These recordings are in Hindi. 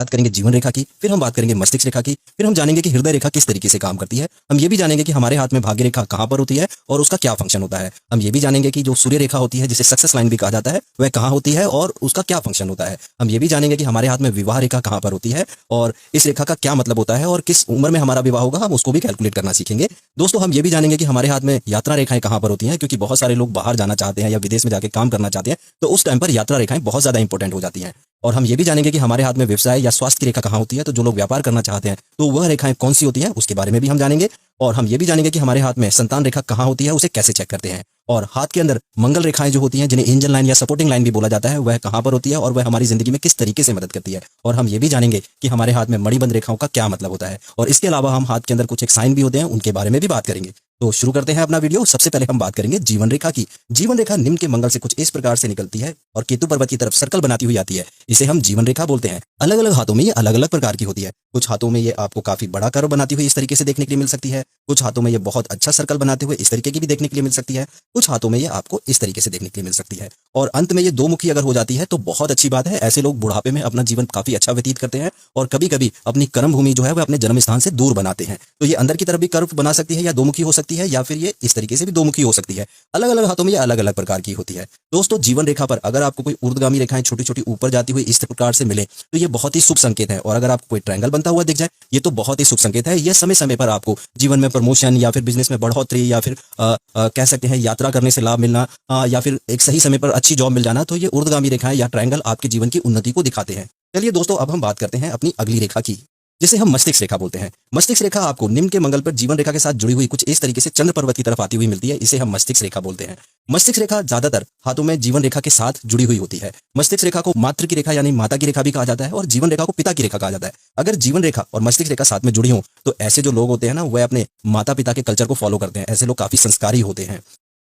बात करेंगे जीवन रेखा की, फिर हम बात करेंगे मस्तिष्क रेखा की, फिर हम जानेंगे कि हृदय रेखा किस तरीके से काम करती है। हम ये भी जानेंगे कि हमारे हाथ में भाग्य रेखा कहाँ पर होती है और उसका क्या फंक्शन होता है। हम ये भी जानेंगे कि जो सूर्य रेखा होती है, जिसे सक्सेस लाइन भी कहा जाता है, वह कहाँ होती है और उसका क्या फंक्शन होता है। हम ये भी जानेंगे कि हमारे हाथ में विवाह रेखा कहाँ पर होती है और इस रेखा का क्या मतलब होता है और किस उम्र में हमारा विवाह होगा, हम उसको भी कैलकुलेट करना सीखेंगे। दोस्तों, हम ये भी जानेंगे कि हमारे हाथ में यात्रा रेखाएं कहाँ पर होती हैं, क्योंकि बहुत सारे लोग बाहर जाना चाहते हैं या विदेश में जाके काम करना चाहते हैं, तो उस टाइम पर यात्रा रेखाएं बहुत ज्यादा इंपॉर्टेंट हो जाती हैं। और हम ये भी जानेंगे कि हमारे हाथ में व्यवसाय या स्वास्थ्य की रेखा कहाँ होती है, तो जो लोग व्यापार करना चाहते हैं तो वह रेखाएं कौन सी होती हैं, उसके बारे में भी हम जानेंगे। और हम ये भी जानेंगे कि हमारे हाथ में संतान रेखा कहाँ होती है, उसे कैसे चेक करते हैं। और हाथ के अंदर मंगल रेखाएं जो होती हैं, जिन्हें एंजल लाइन या सपोर्टिंग लाइन भी बोला जाता है, वह कहाँ पर होती है और वह हमारी जिंदगी में किस तरीके से मदद करती है। और हम ये भी जानेंगे कि हमारे हाथ में मणिबंध रेखाओं का क्या मतलब होता है। और इसके अलावा हम हाथ के अंदर कुछ एक साइन भी होते हैं, उनके बारे में भी बात करेंगे। तो शुरू करते हैं अपना वीडियो। सबसे पहले हम बात करेंगे जीवन रेखा की। जीवन रेखा निम्न के मंगल से कुछ इस प्रकार से निकलती है और केतु पर्वत की तरफ सर्कल बनाती हुई आती है। इसे हम जीवन रेखा बोलते हैं। अलग अलग हाथों में ये अलग अलग प्रकार की होती है। कुछ हाथों में ये आपको काफी बड़ा कर्व बनाती हुई इस तरीके से देखने के लिए मिल सकती है। कुछ हाथों में ये बहुत अच्छा सर्कल बनाते हुए इस तरीके की भी देखने के लिए मिल सकती है। कुछ हाथों में ये आपको इस तरीके से देखने के लिए मिल सकती है। और अंत में ये दो मुखी अगर हो जाती है तो बहुत अच्छी बात है। ऐसे लोग बुढ़ापे में अपना जीवन काफी अच्छा व्यतीत करते हैं और कभी कभी अपनी कर्म भूमि जो है वह अपने जन्म स्थान से दूर बनाते हैं। तो ये अंदर की तरफ भी कर्व बना सकती है या दो मुखी हो सकती है, या फिर ये इस तरीके से भी दो मुखी हो सकती है। अलग अलग हाथों में ये अलग अलग प्रकार की होती है। दोस्तों, जीवन रेखा पर अगर आपको कोई ऊर्ध्वगामी रेखाएं छोटी छोटी ऊपर जाती हुई इस प्रकार से मिले तो ये बहुत ही शुभ संकेत है। और अगर आपको कोई ट्रायंगल बनता हुआ दिख जाए, ये तो बहुत ही शुभ संकेत है। ये समय समय पर आपको जीवन में प्रमोशन या फिर बिजनेस में बढ़ोतरी या फिर कह सकते हैं यात्रा करने से लाभ मिलना, या फिर एक सही समय पर अच्छी जॉब मिल जाना, तो ये ऊर्ध्वगामी रेखाएं या ट्रायंगल आपके जीवन की उन्नति को दिखाते हैं। चलिए दोस्तों, अब हम बात करते हैं अपनी अगली रेखा की, जिसे हम मस्तिष्क रेखा बोलते हैं। मस्तिष्क रेखा आपको निम्न के मंगल पर जीवन रेखा के साथ जुड़ी हुई कुछ इस तरीके से चंद्र पर्वत की तरफ आती हुई मिलती है। इसे हम मस्तिष्क रेखा बोलते हैं। मस्तिष्क रेखा ज्यादातर हाथों में जीवन रेखा के साथ जुड़ी हुई होती है। मस्तिष्क रेखा को मातृ की रेखा यानी माता की रेखा भी कहा जाता है और जीवन रेखा को पिता की रेखा कहा जाता है। अगर जीवन रेखा और मस्तिष्क रेखा साथ में जुड़ी हो तो ऐसे जो लोग होते हैं ना, वह अपने माता पिता के कल्चर को फॉलो करते हैं। ऐसे लोग काफी संस्कारी होते हैं।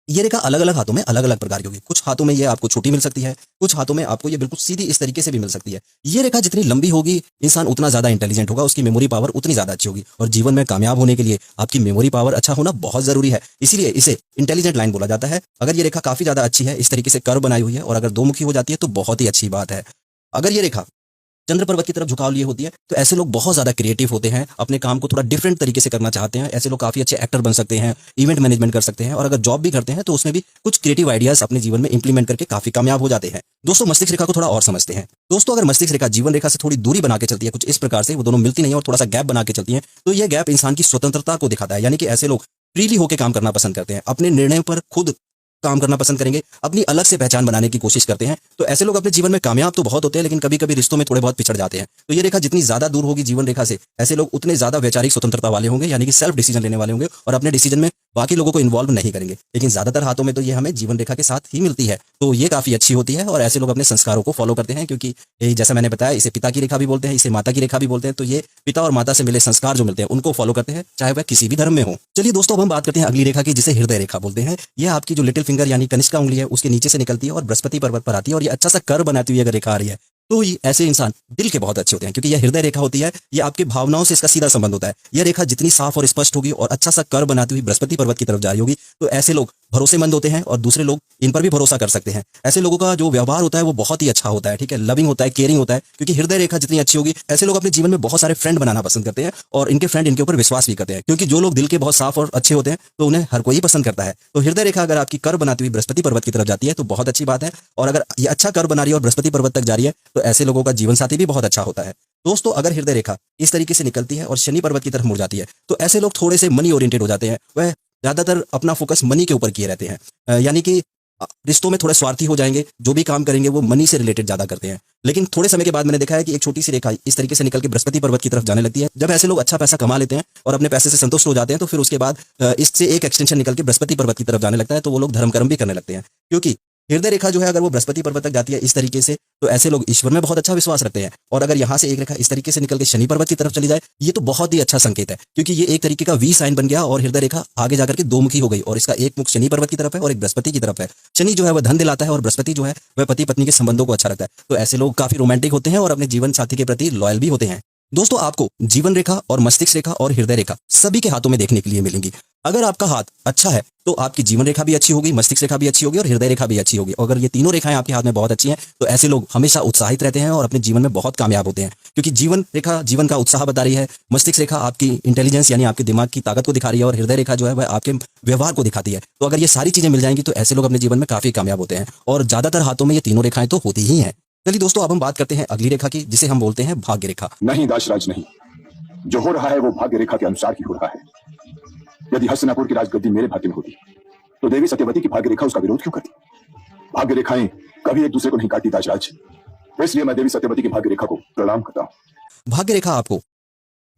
ये रेखा अलग अलग हाथों में अलग अलग प्रकार की होगी। कुछ हाथों में ये आपको छोटी मिल सकती है, कुछ हाथों में आपको ये बिल्कुल सीधी इस तरीके से भी मिल सकती है। ये रेखा जितनी लंबी होगी, इंसान उतना ज्यादा इंटेलिजेंट होगा, उसकी मेमोरी पावर उतनी ज्यादा अच्छी होगी। और जीवन में कामयाब होने के लिए आपकी मेमोरी पावर अच्छा होना बहुत जरूरी है, इसीलिए इसे इंटेलिजेंट लाइन बोला जाता है। अगर ये रेखा काफी ज्यादा अच्छी है, इस तरीके से कर्व बनाई हुई है और अगर दो मुखी हो जाती है तो बहुत ही अच्छी बात है। अगर ये रेखा चंद्र पर्वत की तरफ झुकाव लिए होती है तो ऐसे लोग बहुत ज्यादा क्रिएटिव होते हैं, अपने काम को थोड़ा डिफरेंट तरीके से करना चाहते हैं। ऐसे लोग काफी अच्छे एक्टर बन सकते हैं, इवेंट मैनेजमेंट कर सकते हैं और अगर जॉब भी करते हैं तो उसमें भी कुछ क्रिएटिव आइडियाज अपने जीवन में इंप्लीमेंट करके काफी कामयाब हो जाते हैं। दोस्तों, मस्तिष्क रेखा को थोड़ा और समझते हैं। दोस्तों, अगर मस्तिष्क रेखा जीवन रेखा से थोड़ी दूरी बना के चलती है, कुछ इस प्रकार से, वो दोनों मिलती नहीं है और थोड़ा सा गैप बना के चलती है, तो यह गैप इंसान की स्वतंत्रता को दिखाता है। यानी कि ऐसे लोग फ्रीली होकर काम करना पसंद करते हैं, अपने निर्णय पर खुद काम करना पसंद करेंगे, अपनी अलग से पहचान बनाने की कोशिश करते हैं। तो ऐसे लोग अपने जीवन में कामयाब तो बहुत होते हैं, लेकिन कभी कभी रिश्तों में थोड़े बहुत पिछड़ जाते हैं। तो ये रेखा जितनी ज्यादा दूर होगी जीवन रेखा से, ऐसे लोग उतने ज्यादा वैचारिक स्वतंत्रता वाले होंगे, यानी कि सेल्फ डिसीजन लेने वाले होंगे और अपने डिसीजन में बाकी लोगों को इन्वॉल्व नहीं करेंगे। लेकिन ज्यादातर हाथों में तो ये हमें जीवन रेखा के साथ ही मिलती है, तो ये काफी अच्छी होती है और ऐसे लोग अपने संस्कारों को फॉलो करते हैं। क्योंकि जैसा मैंने बताया, इसे पिता की रेखा भी बोलते हैं, इसे माता की रेखा भी बोलते हैं। तो ये पिता और माता से मिले संस्कार जो मिलते हैं उनको फॉलो करते हैं, चाहे वह किसी भी धर्म में हो। चलिए दोस्तों, अब हम बात करते हैं अगली रेखा की, जिसे हृदय रेखा बोलते हैं। यह आपकी जो लिटिल फिंगर यानी कनिष्का उंगली है उसके नीचे से निकलती है और बृहस्पति पर्वत पर आती है और ये अच्छा सा कर्व बनाती हुई अगर रेखा आ रही है तो ये ऐसे इंसान दिल के बहुत अच्छे होते हैं, क्योंकि यह हृदय रेखा होती है। ये आपके भावनाओं से इसका सीधा संबंध होता है। यह रेखा जितनी साफ और स्पष्ट होगी और अच्छा सा कर्व बनाती हुई बृहस्पति पर्वत की तरफ जा रही होगी तो ऐसे लोग भरोसेमंद होते हैं और दूसरे लोग इन पर भी भरोसा कर सकते हैं। ऐसे लोगों का जो व्यवहार होता है वो बहुत ही अच्छा होता है, ठीक है, लविंग होता है, केयरिंग होता है। क्योंकि हृदय रेखा जितनी अच्छी होगी, ऐसे लोग अपने जीवन में बहुत सारे फ्रेंड बनाना पसंद करते हैं और इनके फ्रेंड इनके ऊपर विश्वास भी करते हैं। क्योंकि जो लोग दिल के बहुत साफ और अच्छे होते हैं तो उन्हें हर कोई पसंद करता है। तो हृदय रेखा अगर आपकी कर्व बनाती हुई बृहस्पति पर्वत की तरफ जाती है तो बहुत अच्छी बात है। और अगर ये अच्छा कर्व बना रही है और बृहस्पति पर्वत तक जा रही है तो ऐसे लोगों का जीवन साथी भी बहुत अच्छा होता है। दोस्तों, अगर हृदय रेखा इस तरीके से निकलती है और शनि पर्वत की तरफ मुड़ जाती है तो ऐसे लोग थोड़े से मनी ओरिएंटेड हो जाते हैं। वह ज्यादातर अपना फोकस मनी के ऊपर किए रहते हैं, यानी कि रिश्तों में थोड़े स्वार्थी हो जाएंगे। जो भी काम करेंगे वो मनी से रिलेटेड ज्यादा करते हैं। लेकिन थोड़े समय के बाद मैंने देखा है कि एक छोटी सी रेखा इस तरीके से निकल के बृहस्पति पर्वत की तरफ जाने लगती है। जब ऐसे लोग अच्छा पैसा कमा लेते हैं और अपने पैसे से संतुष्ट हो जाते हैं तो फिर उसके बाद इससे एक एक्सटेंशन निकल के बृहस्पति पर्वत की तरफ जाने लगता है। तो वो लोग धर्म कर्म भी करने लगते हैं, क्योंकि हृदय रेखा जो है अगर वो बृहस्पति पर्वत तक जाती है इस तरीके से तो ऐसे लोग ईश्वर में बहुत अच्छा विश्वास रखते हैं। और अगर यहाँ से एक रेखा इस तरीके से निकल के शनि पर्वत की तरफ चली जाए, ये तो बहुत ही अच्छा संकेत है, क्योंकि ये एक तरीके का वी साइन बन गया और हृदय रेखा आगे जाकर के दो मुखी हो गई और इसका एक मुख शनि पर्वत की तरफ है और एक बृहस्पति की तरफ है। शनि जो है वह धन दिलाता है और बृहस्पति जो है वह पति पत्नी के संबंधों को अच्छा रखता है। तो ऐसे लोग काफी रोमांटिक होते हैं और अपने जीवन साथी के प्रति लॉयल भी होते हैं। दोस्तों, आपको जीवन रेखा और मस्तिष्क रेखा और हृदय रेखा सभी के हाथों में देखने के लिए मिलेंगी। अगर आपका हाथ अच्छा है तो आपकी जीवन रेखा भी अच्छी होगी, मस्तिष्क रेखा भी अच्छी होगी और हृदय रेखा भी अच्छी होगी। अगर ये तीनों रेखाएं आपके हाथ में बहुत अच्छी हैं तो ऐसे लोग हमेशा उत्साहित रहते हैं और अपने जीवन में बहुत कामयाब होते हैं, क्योंकि जीवन रेखा जीवन का उत्साह बता रही है, मस्तिष्क रेखा आपकी इंटेलिजेंस यानी आपके दिमाग की ताकत को दिखा रही है और हृदय रेखा जो है वह आपके व्यवहार को दिखाती है। तो अगर ये सारी चीजें मिल जाएंगी तो ऐसे लोग अपने जीवन में काफी कामयाब होते हैं और ज्यादातर हाथों में ये तीनों रेखाएं तो होती ही हैं। चलिए दोस्तों, अब हम बात करते हैं अगली रेखा की, जिसे हम बोलते हैं भाग्य रेखा। नहीं दाशराज नहीं, जो हो रहा है वो भाग्य रेखा के अनुसार ही हो रहा है। यदि हस्तिनापुर की राजगद्दी मेरे भाग्य में होती तो देवी सत्यवती की भाग्य रेखा उसका विरोध क्यों करती? भाग्य रेखाएं कभी एक दूसरे को नहीं काटती दाशराज, इसलिए मैं देवी सत्यवती की भाग्य रेखा को प्रणाम करता हूं। भाग्य रेखा आपको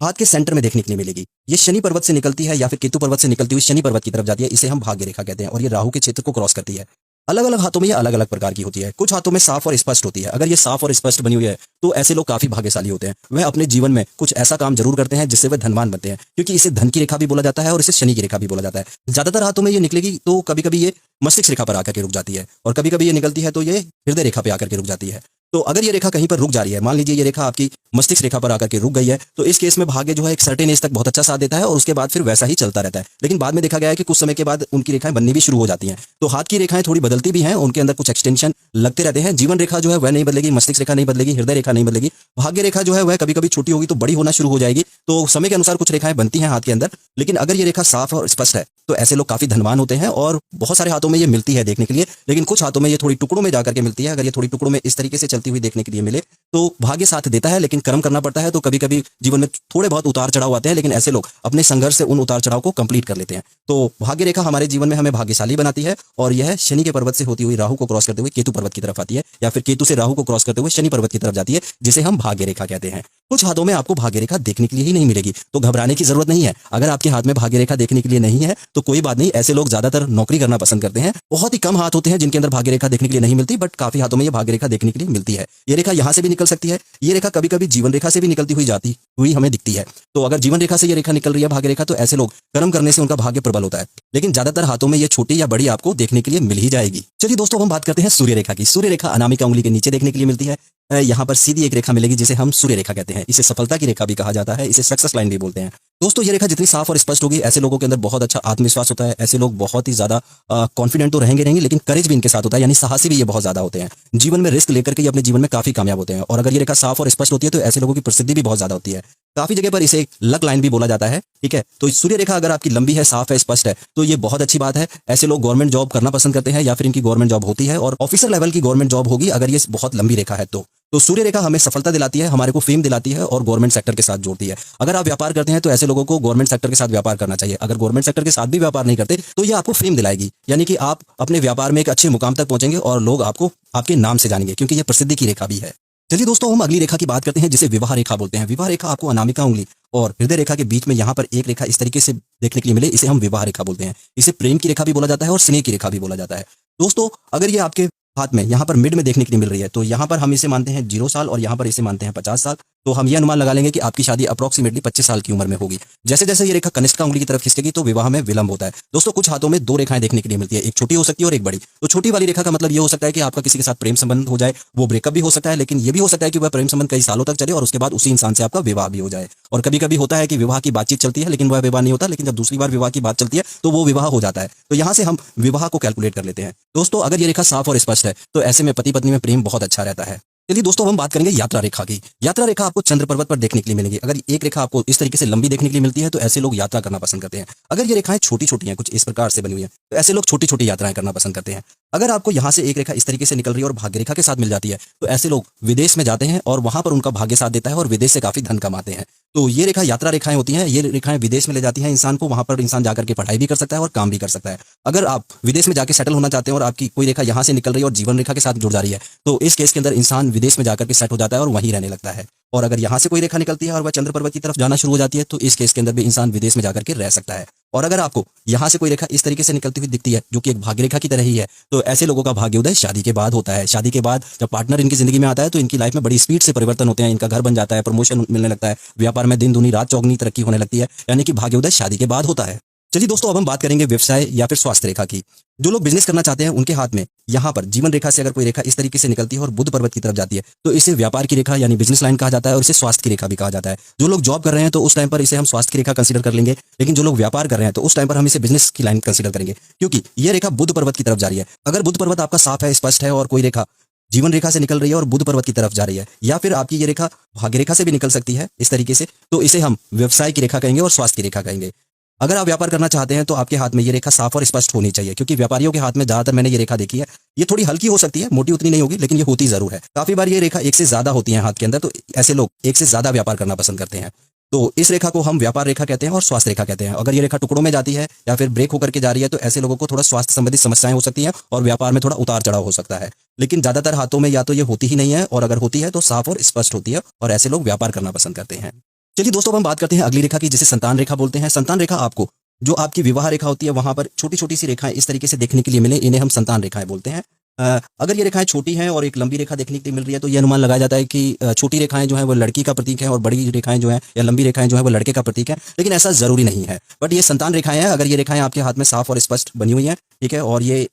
हाथ के सेंटर में देखने के लिए मिलेगी। ये शनि पर्वत से निकलती है या फिर केतु पर्वत से निकलती हुई शनि पर्वत की तरफ जाती है, इसे हम भाग्य रेखा कहते हैं और ये राहु के क्षेत्र को क्रॉस करती है। अलग अलग हाथों में ये अलग अलग प्रकार की होती है। कुछ हाथों में साफ और स्पष्ट होती है। अगर ये साफ और स्पष्ट बनी हुई है तो ऐसे लोग काफी भाग्यशाली होते हैं। वह अपने जीवन में कुछ ऐसा काम जरूर करते हैं जिससे वह धनवान बनते हैं, क्योंकि इसे धन की रेखा भी बोला जाता है और इसे शनि की रेखा भी बोला जाता है। ज्यादातर हाथों में ये निकलेगी तो कभी कभी ये मस्तिष्क रेखा पर आकर के रुक जाती है और कभी कभी ये निकलती है तो ये हृदय रेखा पे आकर के रुक जाती है। तो अगर ये रेखा कहीं पर रुक जा रही है, मान लीजिए ये रेखा आपकी मस्तिष्क रेखा पर आकर के रुक गई है, तो इस केस में भाग्य जो है एक सर्टेन एज तक बहुत अच्छा साथ देता है और उसके बाद फिर वैसा ही चलता रहता है। लेकिन बाद में देखा गया है कि कुछ समय के बाद उनकी रेखाएं बननी भी शुरू हो जाती हैं। तो हाथ की रेखाएं थोड़ी बदलती भी हैं, उनके अंदर कुछ एक्सटेंशन लगते रहते हैं। जीवन रेखा जो है वह नहीं बदलेगी, मस्तिष्क रेखा नहीं बदलेगी, हृदय रेखा नहीं बदलेगी। भाग्य रेखा जो है वह कभी कभी छोटी होगी तो बड़ी होना शुरू हो जाएगी। तो समय के अनुसार कुछ रेखाएं बनती हैं हाथ के अंदर, लेकिन अगर ये रेखा साफ और स्पष्ट है तो ऐसे लोग काफी धनवान होते हैं और बहुत सारे हाथों में ये मिलती है देखने के लिए, लेकिन कुछ हाथों में ये थोड़ी टुकड़ों में जाकर के मिलती है। अगर ये थोड़ी टुकड़ों में इस तरीके से चलती हुई देखने के लिए मिले तो भाग्य साथ देता है, लेकिन कर्म करना पड़ता है। तो कभी कभी जीवन में थोड़े बहुत उतार चढ़ाव आते हैं, लेकिन ऐसे लोग अपने संघर्ष से उन उतार चढ़ाव को कंप्लीट कर लेते हैं। तो भाग्य रेखा हमारे जीवन में हमें भाग्यशाली बनाती है और यह शनि के पर्वत से होती हुई राहु को क्रॉस करते हुए केतु पर्वत की तरफ आती है, या फिर केतु से राहु को क्रॉस करते हुए शनि पर्वत की तरफ जाती है, जिसे हम भाग्य रेखा कहते हैं। कुछ हाथों में आपको भाग्य रेखा देखने के लिए ही नहीं मिलेगी, तो घबराने की जरूरत नहीं है। अगर आपके हाथ में भाग्य रेखा देखने के लिए नहीं है तो कोई बात नहीं। ऐसे लोग ज्यादातर नौकरी करना पसंद करते हैं। बहुत ही कम हाथ होते हैं जिनके अंदर भाग्य रेखा देखने के लिए नहीं मिलती, बट काफी हाथों में ये भाग्य रेखा देखने के लिए मिलती है। ये रेखा यहाँ से भी निकल सकती है, ये रेखा कभी कभी जीवन रेखा से भी निकलती हुई जाती हुई हमें दिखती है। तो अगर जीवन रेखा से ये रेखा निकल रही है भाग्य रेखा, तो ऐसे लोग कर्म करने से उनका भाग्य प्रबल होता है, लेकिन ज्यादातर हाथों में ये छोटी या बड़ी आपको देखने के लिए मिल ही जाएगी। चलिए दोस्तों, हम बात करते हैं सूर्य रेखा की। सूर्य रेखा अनामिका उंगली के नीचे देखने के लिए मिलती है। यहाँ पर सीधी एक रेखा मिलेगी जिसे हम सूर्य रेखा कहते हैं। इसे सफलता की रेखा भी कहा जाता है, इसे सक्सेस लाइन भी बोलते हैं। दोस्तों, ये रेखा जितनी साफ और स्पष्ट होगी, ऐसे लोगों के अंदर बहुत अच्छा आत्मविश्वास होता है। ऐसे लोग बहुत ही ज्यादा कॉन्फिडेंट तो रहेंगे, लेकिन करेज भी इनके साथ होता है, यानी साहसी भी ये बहुत ज्यादा होते हैं। जीवन में रिस्क लेकर के ये अपने जीवन में काफी कामयाब होते हैं। और अगर ये रेखा साफ और स्पष्ट होती है तो ऐसे लोगों की प्रसिद्धि भी बहुत ज्यादा होती है। काफी जगह पर इसे लक लाइन भी बोला जाता है। ठीक है, तो सूर्य रेखा अगर आपकी लंबी है, साफ है, स्पष्ट है, तो ये बहुत अच्छी बात है। ऐसे लोग गवर्नमेंट जॉब करना पसंद करते हैं या फिर इनकी गवर्नमेंट जॉब होती है और ऑफिसर लेवल की गवर्नमेंट जॉब होगी अगर ये बहुत लंबी रेखा है तो सूर्य रेखा हमें सफलता दिलाती है, हमारे को फेम दिलाती है और गवर्नमेंट सेक्टर के साथ जोड़ती है। अगर आप व्यापार करते हैं तो ऐसे लोगों को गवर्नमेंट सेक्टर के साथ व्यापार करना चाहिए। अगर गवर्नमेंट सेक्टर के साथ भी व्यापार नहीं करते तो ये आपको फेम दिलाएगी, यानी कि आप अपने व्यापार में एक अच्छे मुकाम तक पहुंचेंगे और लोग आपको आपके नाम से जानेंगे, क्योंकि ये प्रसिद्धि की रेखा भी है। चलिए दोस्तों, हम अगली रेखा की बात करते हैं जिसे विवाह रेखा बोलते हैं। विवाह रेखा आपको अनामिका उंगली और हृदय रेखा के बीच में यहाँ पर एक रेखा इस तरीके से देखने के लिए मिले, इसे हम विवाह रेखा बोलते हैं। इसे प्रेम की रेखा भी बोला जाता है और स्नेह की रेखा भी बोला जाता है। दोस्तों, अगर ये आपके हाथ में यहाँ पर मिड में देखने के लिए मिल रही है तो यहाँ पर हम इसे मानते हैं 0 साल और यहाँ पर इसे मानते हैं 50 साल। तो हम ये अनुमान लगा लेंगे कि आपकी शादी अप्रोक्सीमेटली 25 साल की उम्र में होगी। जैसे जैसे ये रेखा कनिष्ठ उंगली की तरफ खिसकेगी तो विवाह में विलंब होता है। दोस्तों, कुछ हाथों में 2 रेखाएं देखने के लिए मिलती है, एक छोटी हो सकती है और एक बड़ी। तो छोटी वाली रेखा का मतलब ये हो सकता है कि आपका किसी के साथ प्रेम संबंध हो जाए, वो ब्रेकअप भी हो सकता है, लेकिन ये भी हो सकता है कि वह प्रेम संबंध कई सालों तक चले और उसके बाद उसी इंसान से आपका विवाह भी हो जाए। और कभी कभी होता है कि विवाह की बातचीत चलती है लेकिन वह विवाह नहीं होता, लेकिन जब दूसरी बार विवाह की बात चलती है तो वो विवाह हो जाता है। तो यहाँ से हम विवाह को कैलकुलेट कर लेते हैं। दोस्तों, अगर ये रेखा साफ और स्पष्ट है तो ऐसे में पति पत्नी में प्रेम बहुत अच्छा रहता है। चलिए दोस्तों, हम बात करेंगे यात्रा रेखा की। यात्रा रेखा आपको चंद्र पर्वत पर देखने के लिए मिलेगी। अगर एक रेखा आपको इस तरीके से लंबी देखने के लिए मिलती है तो ऐसे लोग यात्रा करना पसंद करते हैं। अगर ये रेखाएं छोटी छोटी हैं, कुछ इस प्रकार से बनी हुई हैं, तो ऐसे लोग छोटी छोटी यात्राएं करना पसंद करते हैं। अगर आपको यहाँ से एक रेखा इस तरीके से निकल रही है और भाग्य रेखा के साथ मिल जाती है तो ऐसे लोग विदेश में जाते हैं और वहां पर उनका भाग्य साथ देता है और विदेश से काफी धन कमाते हैं। तो ये रेखा यात्रा रेखाएं होती हैं। ये रेखाएं विदेश में ले जाती हैं इंसान को, वहां पर इंसान जाकर के पढ़ाई भी कर सकता है और काम भी कर सकता है। अगर आप विदेश में जाकर सेटल होना चाहते हैं और आपकी कोई रेखा यहाँ से निकल रही है और जीवन रेखा के साथ जुड़ जा रही है तो इस केस के अंदर इंसान विदेश में जाकर के सेट हो जाता है और वहीं रहने लगता है। और अगर यहाँ से कोई रेखा निकलती है और वह चंद्र पर्वत की तरफ जाना शुरू हो जाती है तो इस केस के अंदर भी इंसान विदेश में जाकर के रह सकता है। और अगर आपको यहाँ से कोई रेखा इस तरीके से निकलती हुई दिखती है जो कि एक भाग्य रेखा की तरह ही है तो ऐसे लोगों का भाग्योदय शादी के बाद होता है। शादी के बाद जब पार्टनर इनकी जिंदगी में आता है तो इनकी लाइफ में बड़ी स्पीड से परिवर्तन होते हैं। इनका घर बन जाता है, प्रमोशन मिलने लगता है, व्यापार में दिन दूनी रात चौगुनी तरक्की होने लगती है, यानी कि भाग्योदय शादी के बाद होता है। चलिए दोस्तों, अब हम बात करेंगे व्यवसाय या फिर स्वास्थ्य रेखा की। जो लोग बिजनेस करना चाहते हैं उनके हाथ में यहाँ पर जीवन रेखा से अगर कोई रेखा इस तरीके से निकलती है और बुध पर्वत की तरफ जाती है तो इसे व्यापार की रेखा यानी बिजनेस लाइन कहा जाता है और इसे स्वास्थ्य की रेखा भी कहा जाता है। जो लोग जॉब कर रहे हैं तो उस टाइम पर इसे हम स्वास्थ्य की रेखा कंसीडर कर लेंगे, लेकिन जो लोग व्यापार कर रहे हैं तो उस टाइम पर हम इसे बिजनेस की लाइन कंसीडर करेंगे, क्योंकि ये रेखा बुध पर्वत की तरफ जा रही है। अगर बुध पर्वत आपका साफ है, स्पष्ट है और कोई रेखा जीवन रेखा से निकल रही है और बुध पर्वत की तरफ जा रही है, या फिर आपकी ये रेखा भाग्य रेखा से भी निकल सकती है इस तरीके से, तो इसे हम व्यवसाय की रेखा कहेंगे और स्वास्थ्य की रेखा कहेंगे। अगर आप व्यापार करना चाहते हैं तो आपके हाथ में ये रेखा साफ और स्पष्ट होनी चाहिए, क्योंकि व्यापारियों के हाथ में ज्यादातर मैंने ये रेखा देखी है, ये थोड़ी हल्की हो सकती है, मोटी उतनी नहीं होगी, लेकिन ये होती जरूर है। काफी बार ये रेखा एक से ज्यादा होती है हाथ के अंदर, तो ऐसे लोग एक से ज्यादा व्यापार करना पसंद करते हैं। तो इस रेखा को हम व्यापार रेखा कहते हैं और स्वास्थ्य रेखा कहते हैं। अगर ये रेखा टुकड़ों में जाती है या फिर ब्रेक होकर के जा रही है तो ऐसे लोगों को थोड़ा स्वास्थ्य संबंधित समस्याएं हो सकती हैं और व्यापार में थोड़ा उतार चढ़ाव हो सकता है। लेकिन ज्यादातर हाथों में या तो ये होती ही नहीं है, और अगर होती है तो साफ और स्पष्ट होती है, और ऐसे लोग व्यापार करना पसंद करते हैं। चलिए दोस्तों, हम बात करते हैं अगली रेखा की, जिसे संतान रेखा बोलते हैं। संतान रेखा आपको जो आपकी विवाह रेखा होती है वहां पर छोटी छोटी सी रेखाएं इस तरीके से देखने के लिए मिले, इन्हें हम संतान रेखाएं बोलते हैं। अगर ये रेखाएं छोटी हैं और एक लंबी रेखा देखने के लिए मिल रही है तो ये अनुमान लगाया जाता है कि छोटी रेखाएं जो है वो लड़की का प्रतीक है और बड़ी रेखाएं जो है या लंबी रेखाएं जो है वो लड़के का प्रतीक है, लेकिन ऐसा जरूरी नहीं है। बट ये संतान रेखाएं हैं। अगर ये रेखाएं आपके हाथ में साफ और स्पष्ट बनी हुई हैं, ठीक है, और ये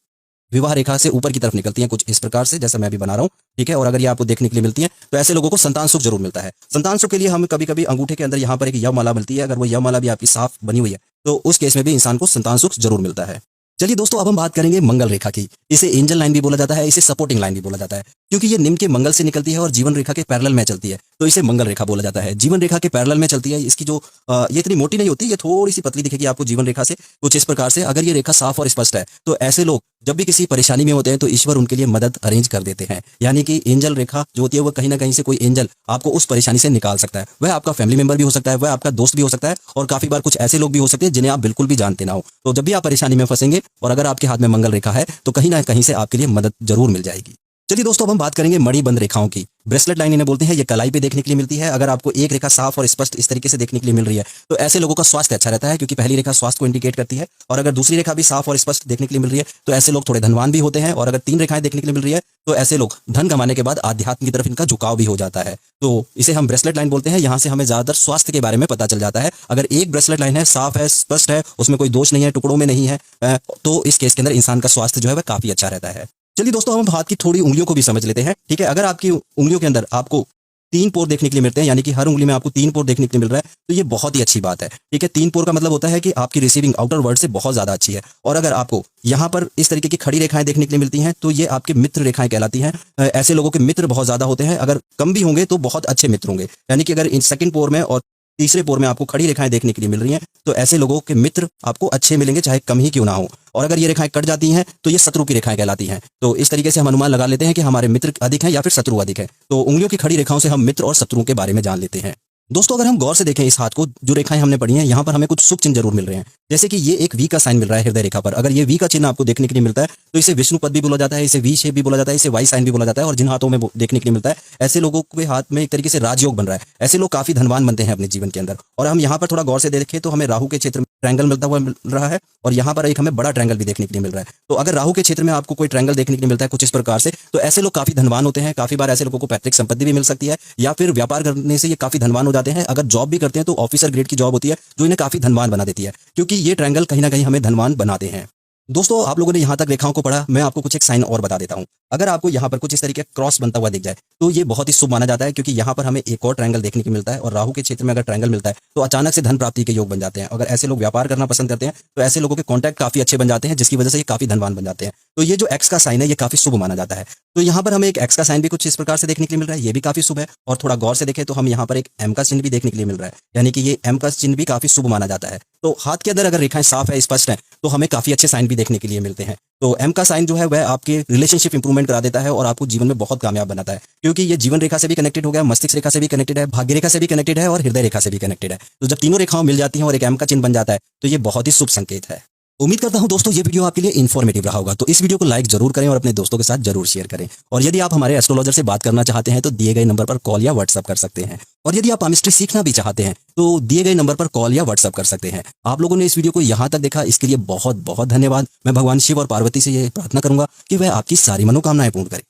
विवाह रेखा से ऊपर की तरफ निकलती हैं कुछ इस प्रकार से, जैसा मैं भी बना रहा हूँ, ठीक है, और अगर ये आपको देखने के लिए मिलती है तो ऐसे लोगों को संतान सुख जरूर मिलता है। संतान सुख के लिए हम कभी कभी अंगूठे के अंदर यहाँ पर एक यव माला मिलती है। अगर वो यव माला भी आपकी साफ बनी हुई है तो उस केस में भी इंसान को संतान सुख जरूर मिलता है। चलिए दोस्तों, अब हम बात करेंगे मंगल रेखा की। इसे एंजल लाइन भी बोला जाता है, इसे सपोर्टिंग लाइन भी बोला जाता है, क्योंकि ये निम्न के मंगल से निकलती है और जीवन रेखा के पैरेलल में चलती है, तो इसे मंगल रेखा बोला जाता है। जीवन रेखा के पैरेलल में चलती है। इसकी जो ये इतनी मोटी नहीं होती, ये थोड़ी सी पतली दिखेगी आपको जीवन रेखा से, कुछ इस प्रकार से। अगर ये रेखा साफ और स्पष्ट है तो ऐसे लोग जब भी किसी परेशानी में होते हैं तो ईश्वर उनके लिए मदद अरेंज कर देते हैं। यानी कि एंजल रेखा जो होती है वो कहीं ना कहीं से कोई एंजल आपको उस परेशानी से निकाल सकता है। वह आपका फैमिली मेंबर भी हो सकता है, वह आपका दोस्त भी हो सकता है, और काफी बार कुछ ऐसे लोग भी हो सकते हैं जिन्हें आप बिल्कुल भी जानते ना हो। तो जब भी आप परेशानी में फंसेंगे और अगर आपके हाथ में मंगल रेखा है तो कहीं ना कहीं से आपके लिए मदद जरूर मिल जाएगी। चलिए दोस्तों, अब हम बात करेंगे मणिबंध रेखाओं की। ब्रेसलेट लाइन इन्हें बोलते हैं। ये कलाई पे देखने के लिए मिलती है। अगर आपको एक रेखा साफ और स्पष्ट इस तरीके से देखने के लिए मिल रही है तो ऐसे लोगों का स्वास्थ्य अच्छा रहता है, क्योंकि पहली रेखा स्वास्थ्य को इंडिकेट करती है, और अगर दूसरी रेखा भी साफ और स्पष्ट देखने के लिए मिल रही है तो ऐसे लोग थोड़े धनवान भी होते हैं, और अगर तीन रेखाएं देखने के लिए मिल रही है तो ऐसे लोग धन कमाने के बाद आध्यात्म की तरफ इनका झुकाव भी हो जाता है। तो इसे हम ब्रेसलेट लाइन बोलते हैं। यहाँ से हमें ज्यादातर स्वास्थ्य के बारे में पता चल जाता है। अगर एक ब्रेसलेट लाइन है, साफ है, स्पष्ट है, उसमें कोई दोष नहीं है, टुकड़ों में नहीं है, तो इस केस के अंदर इंसान का स्वास्थ्य जो है वह काफी अच्छा रहता है। चलिए दोस्तों, हम हाथ की थोड़ी उंगलियों को भी समझ लेते हैं, ठीक है। अगर आपकी उंगलियों के अंदर आपको 3 पोर देखने के लिए मिलते हैं, यानी कि हर उंगली में आपको 3 पोर देखने के लिए मिल रहा है, तो ये बहुत ही अच्छी बात है, ठीक है। 3 पोर का मतलब होता है कि आपकी रिसीविंग आउटर वर्ल्ड से बहुत ज्यादा अच्छी है। और अगर आपको यहाँ पर इस तरीके की खड़ी रेखाएं देखने के लिए मिलती हैं तो ये आपके मित्र रेखाएं कहलाती हैं। ऐसे लोगों के मित्र बहुत ज्यादा होते हैं। अगर कम भी होंगे तो बहुत अच्छे मित्र होंगे। यानी कि अगर इन सेकंड पोर में और तीसरे पोर में आपको खड़ी रेखाएं देखने के लिए मिल रही हैं तो ऐसे लोगों के मित्र आपको अच्छे मिलेंगे, चाहे कम ही क्यों ना हो। और अगर ये रेखाएं कट जाती हैं तो ये शत्रु की रेखाएं कहलाती हैं। तो इस तरीके से हम अनुमान लगा लेते हैं कि हमारे मित्र अधिक हैं या फिर शत्रु अधिक है। तो उंगलियों की खड़ी रेखाओं से हम मित्र और शत्रुओं के बारे में जान लेते हैं। दोस्तों, अगर हम गौर से देखें इस हाथ को, जो रेखाएं हमने पढ़ी हैं, यहाँ पर हमें कुछ शुभ चिन्ह जरूर मिल रहे हैं। जैसे कि ये एक वी का साइन मिल रहा है हृदय रेखा पर। अगर ये वी का चिन्ह आपको देखने के लिए मिलता है तो इसे विष्णु पद भी बोला जाता है, इसे वी शेप भी बोला जाता है, इसे वाई साइन भी बोला जाता है। और जिन हाथों में देखने के लिए मिलता है ऐसे लोगों के हाथ में एक तरीके से राजयोग बन रहा है। ऐसे लोग काफी धनवान बनते हैं अपने जीवन के अंदर। और हम यहाँ पर थोड़ा गौर से देखें तो हमें राहु के क्षेत्र में ट्रायंगल मिलता हुआ मिल रहा है, और यहाँ पर एक हमें बड़ा ट्रायंगल भी देखने के लिए मिल रहा है। तो अगर राहु के क्षेत्र में आपको कोई ट्रायंगल देखने के लिए मिलता है कुछ इस प्रकार से, तो ऐसे लोग काफी धनवान होते हैं। काफी बार ऐसे लोगों को पैतृक संपत्ति भी मिल सकती है, या फिर व्यापार करने से ये काफी धनवान हो जाते हैं। अगर जॉब भी करते हैं तो ऑफिसर ग्रेड की जॉब होती है जो इन्हें काफी धनवान बना देती है, क्योंकि ये ट्रायंगल कहीं ना कहीं हमें धनवान बनाते हैं। दोस्तों, आप लोगों ने यहाँ तक रेखाओं को पढ़ा, मैं आपको कुछ एक साइन और बता देता हूँ। अगर आपको यहाँ पर कुछ इस तरीके क्रॉस बनता हुआ दिख जाए तो ये बहुत ही शुभ माना जाता है, क्योंकि यहाँ पर हमें एक और ट्रायंगल देखने को मिलता है, और राहु के क्षेत्र में अगर ट्रायंगल मिलता है तो अचानक से धन प्राप्ति के योग बन जाते हैं। अगर ऐसे लोग व्यापार करना पसंद करते हैं तो ऐसे लोगों के कॉन्टैक्ट काफी अच्छे बन जाते हैं, जिसकी वजह से ये काफी धनवान बन जाते हैं। तो ये जो एक्स का साइन है ये काफी शुभ माना जाता है। तो यहाँ पर हमें एक एक्स का साइन भी कुछ इस प्रकार से देखने के लिए मिल रहा है, ये भी काफी शुभ है। और थोड़ा गौर से देखें तो हम यहाँ पर एक एम का चिन्ह भी देखने के लिए मिल रहा है, यानी कि ये एम का चिन्ह भी काफी शुभ माना जाता है। तो हाथ के अंदर अगर रेखाएं साफ है, स्पष्ट है, तो हमें काफी अच्छे साइन भी देखने के लिए मिलते हैं। तो एम का साइन जो है वह आपके रिलेशनशिप इंप्रूवमेंट करा देता है और आपको जीवन में बहुत कामयाब बनाता है, क्योंकि ये जीवन रेखा से भी कनेक्टेड हो गया, मस्तिष्क रेखा से भी कनेक्टेड है, भाग्य रेखा से भी कनेक्टेड है और हृदय रेखा से भी कनेक्टेड है। तो जब तीनों रेखाओं मिल जाती हैं और एक एम का चिन्ह बन जाता है तो ये बहुत ही शुभ संकेत है। उम्मीद करता हूं दोस्तों ये वीडियो आपके लिए इन्फॉर्मेटिव रहा होगा। तो इस वीडियो को लाइक जरूर करें और अपने दोस्तों के साथ जरूर शेयर करें। और यदि आप हमारे एस्ट्रोलॉजर से बात करना चाहते हैं तो दिए गए नंबर पर कॉल या व्हाट्सएप कर सकते हैं। और यदि आप पामिस्ट्री सीखना भी चाहते हैं तो दिए गए नंबर पर कॉल या व्हाट्सएप कर सकते हैं। आप लोगों ने इस वीडियो को यहाँ तक देखा, इसके लिए बहुत बहुत धन्यवाद। मैं भगवान शिव और पार्वती से ये प्रार्थना करूंगा कि वह आपकी सारी मनोकामनाएं पूर्ण करें।